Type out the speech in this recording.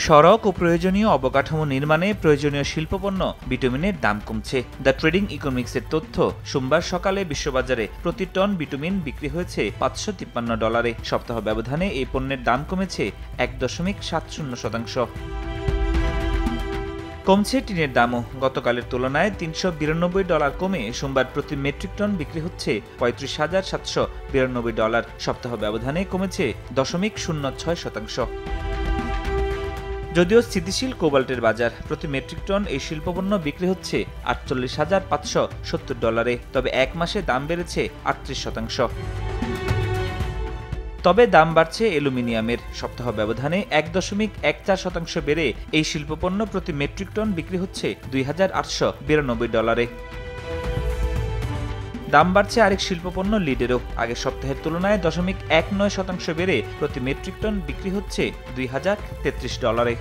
সড়ক ও প্রয়োজনীয় অবকাঠামো নির্মাণে প্রয়োজনীয় শিল্পপণ্য বিটুমিনের দাম কমছে। দ্য ট্রেডিং ইকোনমিক্সের তথ্য, সোমবার সকালে বিশ্ববাজারে প্রতি টন বিটুমিন বিক্রি হয়েছে $553। সপ্তাহ ব্যবধানে এই পণ্যের দাম কমেছে 1.70%। কমছে টিনের দামও। গতকালের তুলনায় $392 কমে সোমবার প্রতি মেট্রিক টন বিক্রি হচ্ছে $35,792। সপ্তাহ ব্যবধানে কমেছে 0.06%। যদিও স্থিতিশীল কোবাল্টের বাজার, প্রতি মেট্রিক টন এই শিল্পপণ্য বিক্রি হচ্ছে $48,570, তবে এক মাসে দাম বেড়েছে 38%। তবে দাম বাড়ছে অ্যালুমিনিয়ামের। সপ্তাহ ব্যবধানে 1.14% বেড়ে এই শিল্পপণ্য প্রতি মেট্রিক টন বিক্রি হচ্ছে $2,892। দাম বাড়ছে আরেক শিল্পপণ্য লিডেরও। আগের সপ্তাহের তুলনায় 0.19% বেড়ে প্রতি মেট্রিক টন বিক্রি হচ্ছে $2,033।